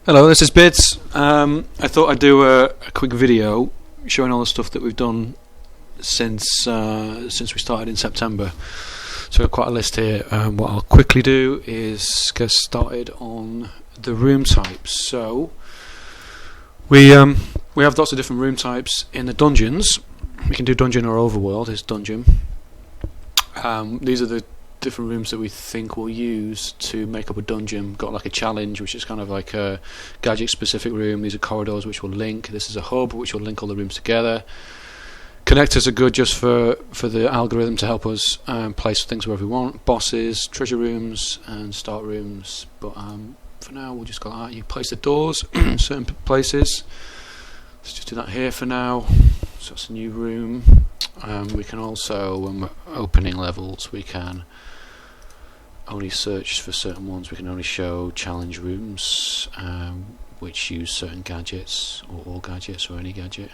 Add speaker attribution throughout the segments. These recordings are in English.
Speaker 1: Hello, this is Bits. I thought I'd do a quick video showing all the stuff that we've done since we started in September. So I've got quite a list here. What I'll quickly do is get started on the room types. So we have lots of different room types in the dungeons. We can do dungeon or overworld. It's dungeon. These are the different rooms that we think we'll use to make up a dungeon. Got like a challenge, which is kind of like a gadget specific room. These are corridors which will link. This is a hub which will link all the rooms together. Connectors are good just for the algorithm to help us place things wherever we want. Bosses, treasure rooms and start rooms, but for now we'll just go like that. You place the doors in certain places. Let's just do that here for now. So that's a new room. We can also, when we're opening levels, we can only search for certain ones. We can only show challenge rooms which use certain gadgets, or all gadgets, or any gadget.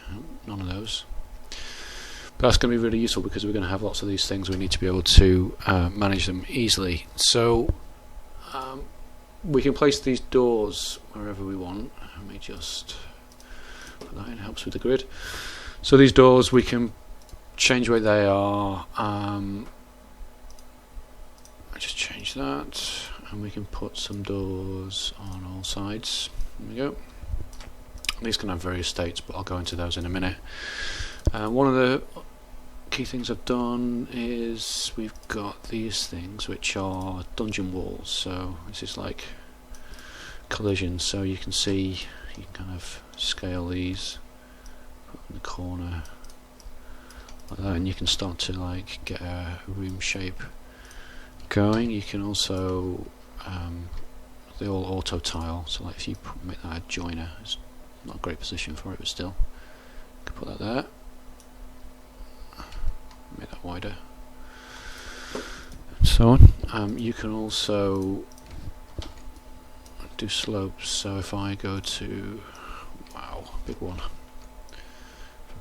Speaker 1: None of those. But that's going to be really useful because we're going to have lots of these things. We need to be able to manage them easily. So we can place these doors wherever we want. Let me just put that in. It helps with the grid. So these doors we can change the way they are. I just change that, and we can put some doors on all sides. There we go. These can have various states, but I'll go into those in a minute. One of the key things I've done is we've got these things which are dungeon walls. So this is like collisions. So you can see, you can kind of scale these, put in the corner like that, and you can start to like get a room shape going. You can also they all auto tile, so like if you make that a joiner, it's not a great position for it, but still you can put that there, make that wider and so on. You can also do slopes, so if I go to, wow, big one,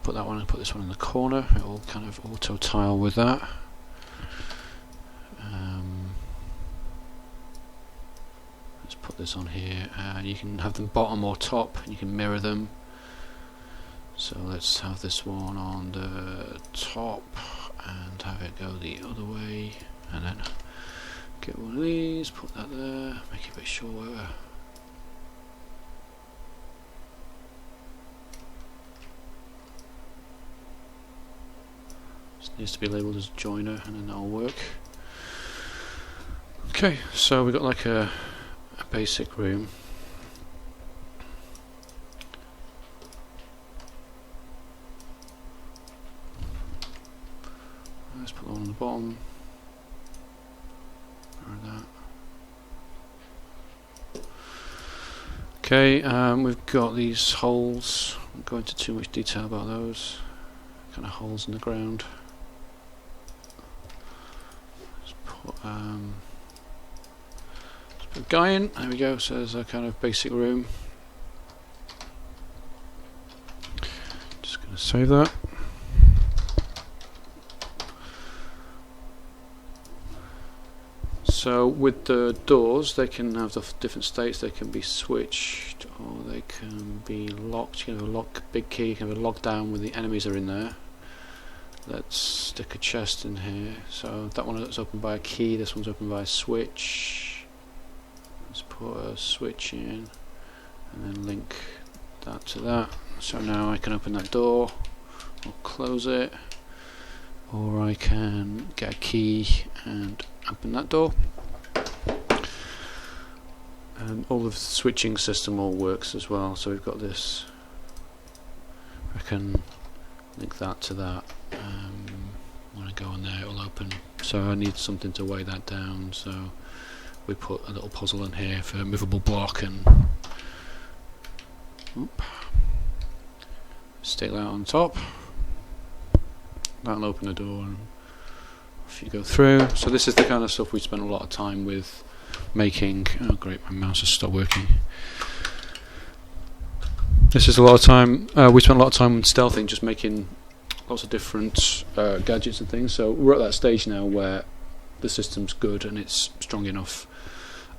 Speaker 1: put that one and put this one in the corner, it will kind of auto tile with that. Let's put this on here, and you can have them bottom or top, and you can mirror them. So let's have this one on the top and have it go the other way, and then get one of these, put that there, make it a bit shorter. Needs to be labelled as joiner, and then that'll work. Okay, so we've got like a basic room. Let's put that on the bottom. Like that. Okay, we've got these holes. I won't go into too much detail about those. Kind of holes in the ground. Let's put a guy in. There we go. So there's a kind of basic room. Just going to save that. So with the doors, they can have the different states. They can be switched, or they can be locked. You can have a lock, big key. You can have a lockdown when the enemies are in there. Let's stick a chest in here. So that one is opened by a key, this one's opened by a switch. Let's put a switch in and then link that to that. So now I can open that door or close it, or I can get a key and open that door. And all of the switching system all works as well. So we've got this, I can link that to that. When I go on there, it will open. So I need something to weigh that down, so we put a little puzzle in here for a movable block, and stick that on top. That'll open the door, and off you go through. So this is the kind of stuff we spent a lot of time with making. Oh great, my mouse has stopped working. This is a lot of time. We spent a lot of time with stealthing, just making lots of different gadgets and things. So we're at that stage now where the system's good and it's strong enough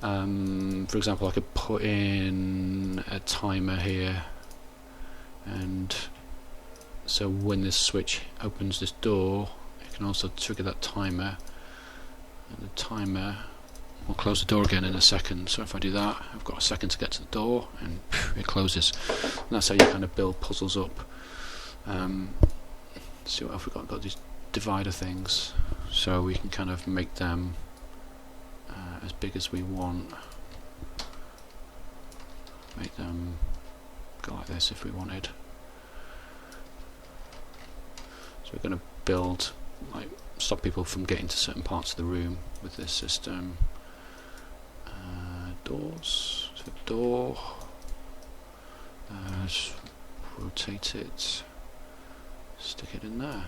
Speaker 1: For example, I could put in a timer here, and so when this switch opens this door, it can also trigger that timer, and the timer will close the door again in a second. So if I do that, I've got a second to get to the door, and it closes. And that's how you kind of build puzzles up. See what else we've got? Got these divider things, so we can kind of make them as big as we want. Make them go like this if we wanted. So we're going to build, like, stop people from getting to certain parts of the room with this system. Doors. So door. Just rotate it. Stick it in there.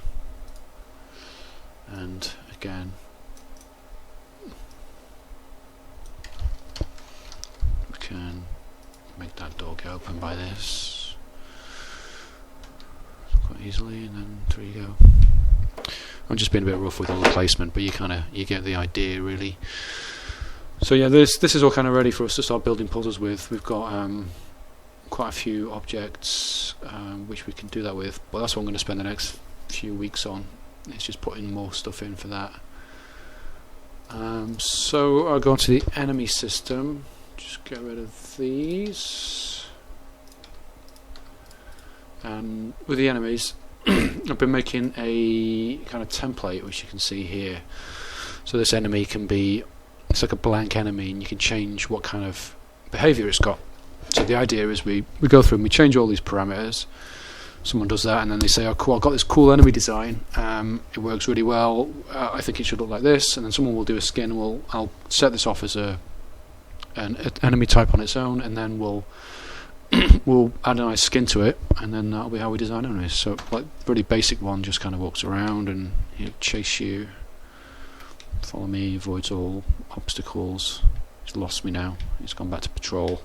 Speaker 1: And again, we can make that door get open by this quite easily, and then there you go. I'm just being a bit rough with all the placement, but you get the idea, really. So yeah, this is all kind of ready for us to start building puzzles with. We've got quite a few objects which we can do that with, but that's what I'm going to spend the next few weeks on. It's just putting more stuff in for that. So I'll go on to the enemy system. Just get rid of these. And with the enemies, I've been making a kind of template, which you can see here. So this enemy can be, it's like a blank enemy, and you can change what kind of behaviour it's got. So the idea is we go through and we change all these parameters. Someone does that, and then they say, oh cool, I've got this cool enemy design, it works really well, I think it should look like this. And then someone will do a skin, and I'll set this off as an enemy type on its own, and then we'll add a nice skin to it, and then that'll be how we design enemies. So like really basic one, just kind of walks around and he'll chase you, follow me, avoids all obstacles. He's lost me now, he's gone back to patrol,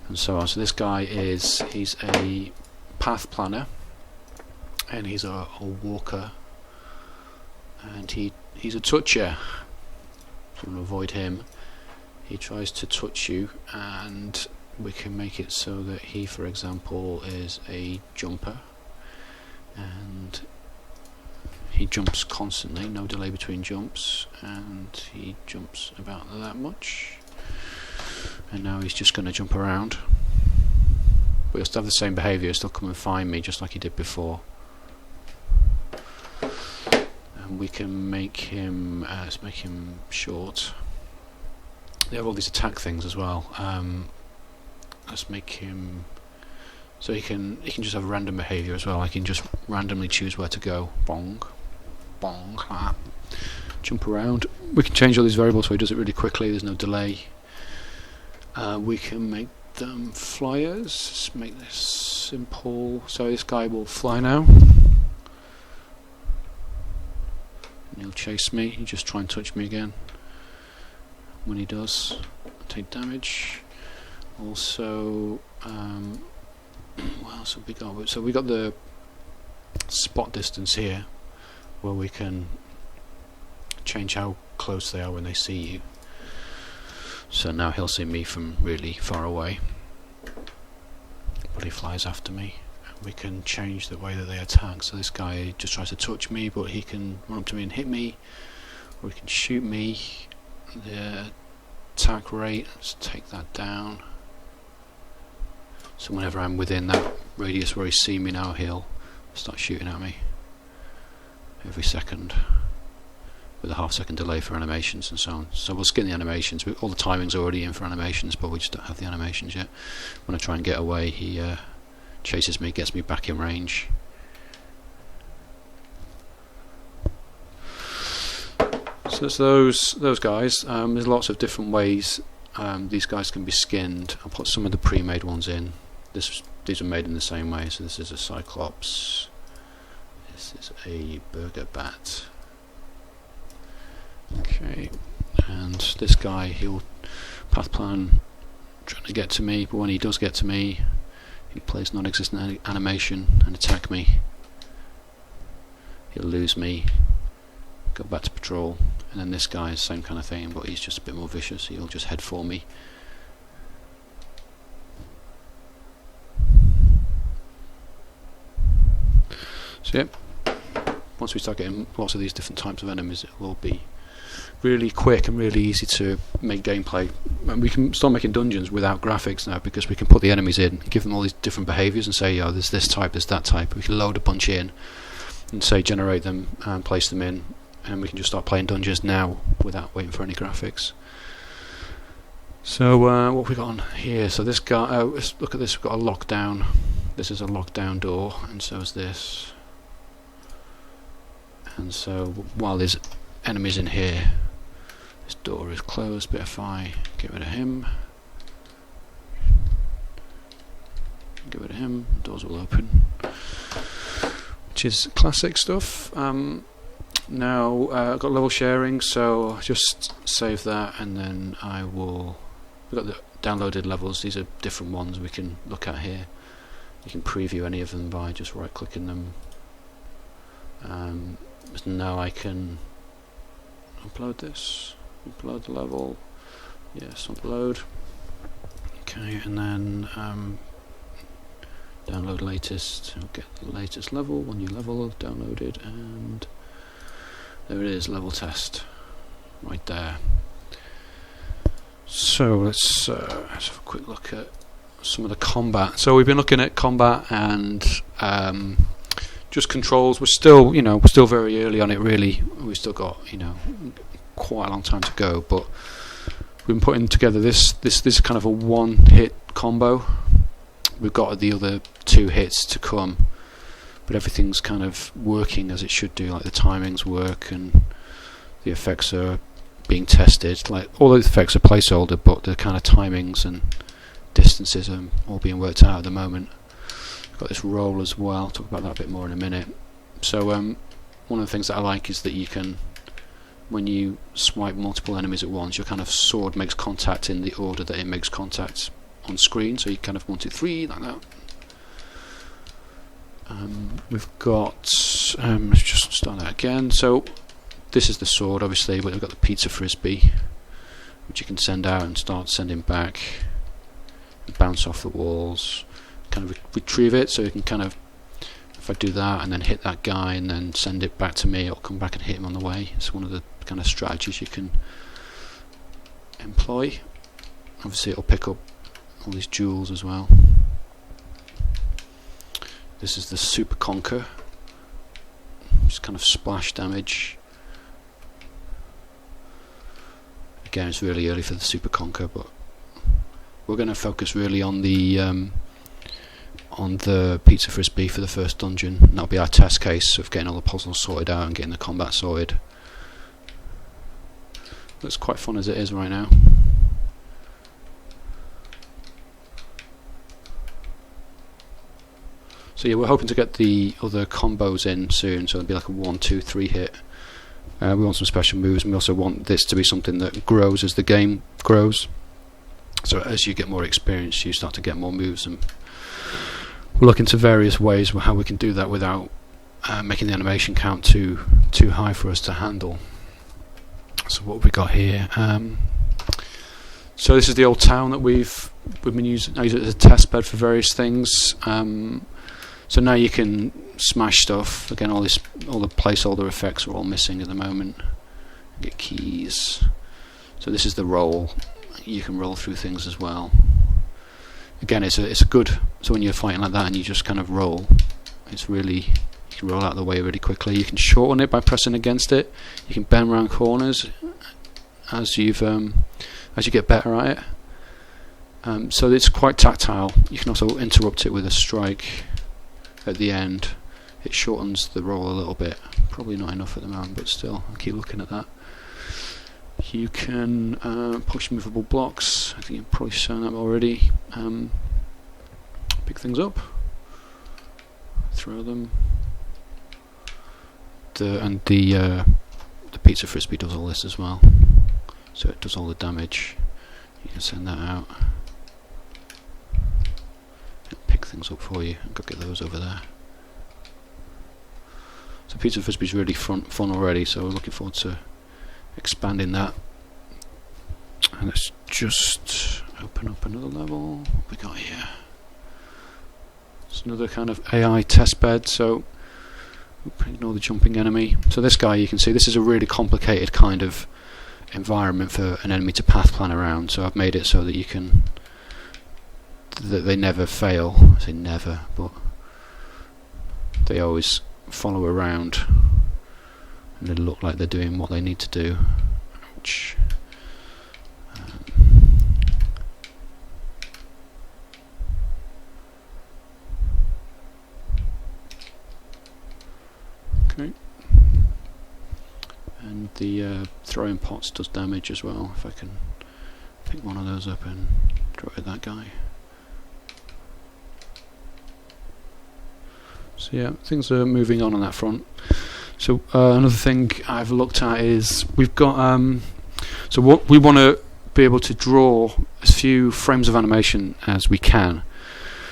Speaker 1: and so on. So this guy he's a path planner, and he's a walker, and he's a toucher. So I'm going to avoid him. He tries to touch you, and we can make it so that he, for example, is a jumper, and he jumps constantly, no delay between jumps, and he jumps about that much. And now he's just going to jump around, but he'll still have the same behaviour. He'll still come and find me just like he did before. And we can make him let's make him short. They have all these attack things as well. Let's make him so he can just have random behaviour as well. I can just randomly choose where to go. Bong, bong, ah. Jump around. We can change all these variables so he does it really quickly. There's no delay. We can make them flyers. Let's make this simple. So this guy will fly now. And he'll chase me. He'll just try and touch me again. When he does, I take damage. Also, what else have we got? So we got the spot distance here, where we can change how close they are when they see you. So now he'll see me from really far away, but he flies after me. We can change the way that they attack. So this guy just tries to touch me, but he can run up to me and hit me, or he can shoot me. The attack rate, let's take that down. So whenever I'm within that radius where he's seen me now, he'll start shooting at me every second, with a half-second delay for animations and so on. So we'll skin the animations. All the timing's already in for animations, but we just don't have the animations yet. When I try and get away, he chases me, gets me back in range. So it's those guys. There's lots of different ways these guys can be skinned. I'll put some of the pre-made ones in. These are made in the same way. So this is a Cyclops. This is a Burger Bat. Okay, and this guy, he'll path plan trying to get to me, but when he does get to me, he plays non-existent animation and attack me. He'll lose me, go back to patrol, and then this guy is the same kind of thing, but he's just a bit more vicious. He'll just head for me. So yep, once we start getting lots of these different types of enemies, it will be really quick and really easy to make gameplay. And we can start making dungeons without graphics now, because we can put the enemies in, give them all these different behaviours and say, oh, there's this type, there's that type. We can load a bunch in and say generate them and place them in, and we can just start playing dungeons now without waiting for any graphics. So what have we got on here? So this guy, let's look at this. We've got a lockdown. This is a lockdown door, and so is this. And so while there's enemies in here, this door is closed, but if I get rid of him, the doors will open, which is classic stuff. Now I've got level sharing, so I'll just save that, and then I will. We've got the downloaded levels. These are different ones we can look at here. You can preview any of them by just right clicking them. So now I can upload this, upload the level, yes, upload, okay, and then download latest. I'll get the latest level, one new level downloaded, and there it is, level test, right there. So let's have a quick look at some of the combat. So we've been looking at combat and just controls. We're still, we're still very early on it. Really, we've still got, quite a long time to go. But we've been putting together this kind of a one-hit combo. We've got the other 2 hits to come, but everything's kind of working as it should do. Like the timings work and the effects are being tested. Like all those effects are placeholder, but the kind of timings and distances are all being worked out at the moment. Got this roll as well. I'll talk about that a bit more in a minute. So one of the things that I like is that you can, when you swipe multiple enemies at once, your kind of sword makes contact in the order that it makes contact on screen. So you kind of 1, 2, 3 like that. We've got let's just start that again. So this is the sword, obviously, but we've got the pizza frisbee, which you can send out and start sending back, and bounce off the walls. Kind of retrieve it, so you can kind of, if I do that and then hit that guy and then send it back to me, it'll come back and hit him on the way. It's one of the kind of strategies you can employ. Obviously it'll pick up all these jewels as well. This is the super conquer, just kind of splash damage. Again, it's really early for the super conquer, but we're going to focus really on the pizza frisbee for the first dungeon, and that'll be our test case of getting all the puzzles sorted out and getting the combat sorted. Looks quite fun as it is right now. So yeah, we're hoping to get the other combos in soon, so it'll be like a 1, 2, 3 hit. We want some special moves, and we also want this to be something that grows as the game grows. So as you get more experience, you start to get more moves, and we'll look into various ways how we can do that without making the animation count too high for us to handle. So what have we got here? So this is the old town that we've been using. I use it as a test bed for various things. So now you can smash stuff. Again, all the placeholder effects are all missing at the moment. Get keys. So this is the roll. You can roll through things as well. Again, it's a good. So when you're fighting like that and you just kind of roll, it's really, you can roll out of the way really quickly. You can shorten it by pressing against it. You can bend around corners as you get better at it. So it's quite tactile. You can also interrupt it with a strike at the end. It shortens the roll a little bit. Probably not enough at the moment, but still, I'll keep looking at that. You can push movable blocks. I think you've probably shown that already. Pick things up, throw them. The pizza frisbee does all this as well, so it does all the damage. You can send that out. It'll pick things up for you and go get those over there. So pizza frisbee is really fun already, so we're looking forward to expanding that. And let's just open up another level. What we got here? It's another kind of AI test bed, so ignore the jumping enemy. So this guy, you can see this is a really complicated kind of environment for an enemy to path plan around, so I've made it so that you can that they never fail. I say never, but they always follow around and they look like they're doing what they need to do. Ouch. Okay. And the throwing pots does damage as well. If I can pick one of those up and throw it at that guy. So yeah, things are moving on that front. So another thing I've looked at is we've got so what we want to be able to draw as few frames of animation as we can,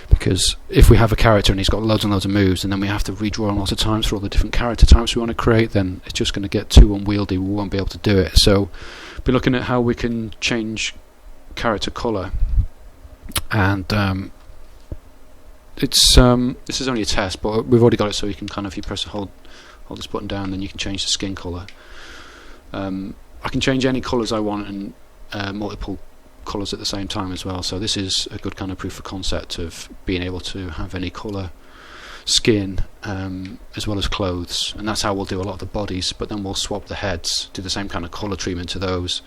Speaker 1: because if we have a character and he's got loads and loads of moves and then we have to redraw him lots of times for all the different character types we want to create, then it's just going to get too unwieldy. We won't be able to do it. So be looking at how we can change character colour, and it's this is only a test, but we've already got it so you can kind of, if you press hold this button down, then you can change the skin colour. I can change any colours I want and multiple colours at the same time as well, so this is a good kind of proof of concept of being able to have any colour skin as well as clothes, and that's how we'll do a lot of the bodies, but then we'll swap the heads, do the same kind of colour treatment to those,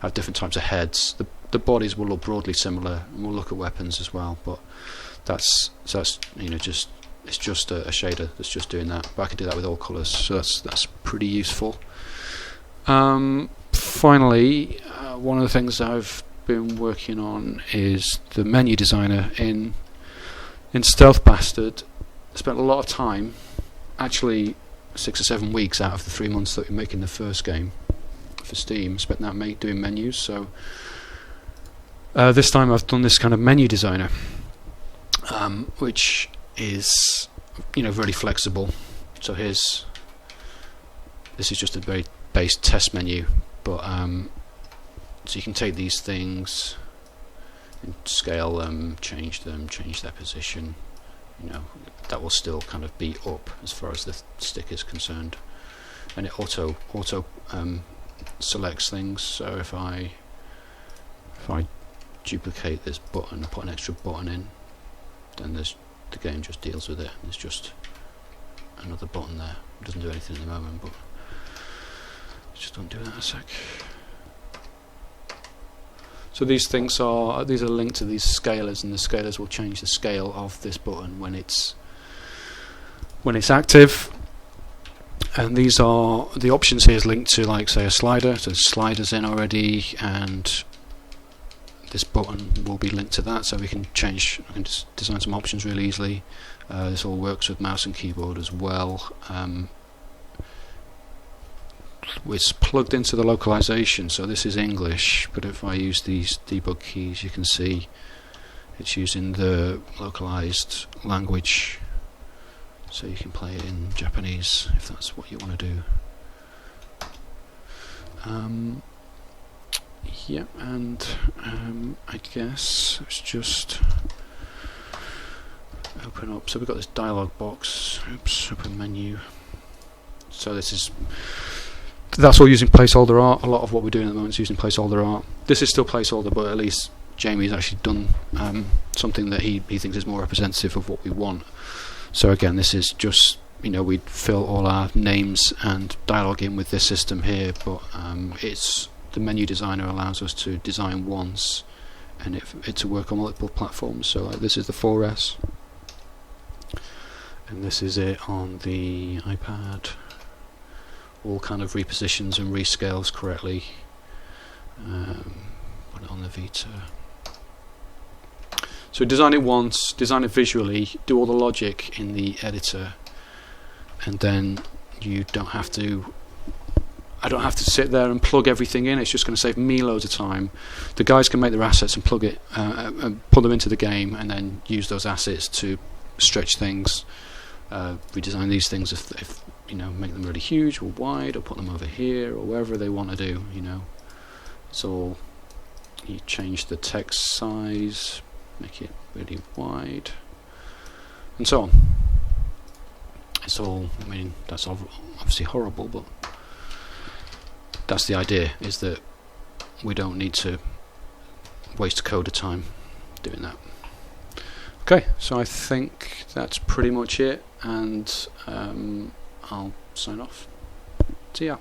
Speaker 1: have different types of heads. The bodies will look broadly similar, and we'll look at weapons as well, but that's you know, just it's just a shader that's just doing that, but I can do that with all colours, so that's pretty useful. Finally, one of the things I've been working on is the menu designer in Stealth Bastard. I spent a lot of time, actually 6 or 7 weeks out of the 3 months that we're making the first game for Steam, spent that doing menus. So this time I've done this kind of menu designer, which is, you know, very flexible. So this is just a very base test menu, but so you can take these things and scale them, change their position. You know, that will still kind of be up as far as the stick is concerned, and it auto selects things. So if I duplicate this button, put an extra button in, then the game just deals with it. There's just another button there. It doesn't do anything at the moment, but just undo that a sec. So these things are linked to these scalers, and the scalers will change the scale of this button when it's active. And these are the options here is linked to, like, say, a slider. So there's sliders in already, and this button will be linked to that, so we can change. I can just design some options really easily. This all works with mouse and keyboard as well. It's plugged into the localization, so this is English, but if I use these debug keys, you can see it's using the localized language, so you can play it in Japanese if that's what you want to do. Yeah, and I guess let's just open up. So we've got this dialog box. Oops, open menu. So that's all using placeholder art. A lot of what we're doing at the moment is using placeholder art. This is still placeholder, but at least Jamie's actually done something that he thinks is more representative of what we want. So again, this is just, you know, we'd fill all our names and dialogue in with this system here, but it's the menu designer allows us to design once and it to work on multiple platforms. So this is the 4S, and this is it on the iPad. All kind of repositions and rescales correctly. Put it on the Vita. So design it once, design it visually, do all the logic in the editor, and then you don't have to. I don't have to sit there and plug everything in. It's just going to save me loads of time. The guys can make their assets and plug it, and put them into the game, and then use those assets to stretch things, redesign these things if you know, make them really huge or wide, or put them over here or wherever they want to do. You know, it's all, you change the text size, make it really wide, and so on. It's all, I mean, that's obviously horrible, but that's the idea, is that we don't need to waste coder time doing that. Okay, so I think that's pretty much it, and I'll sign off. See ya.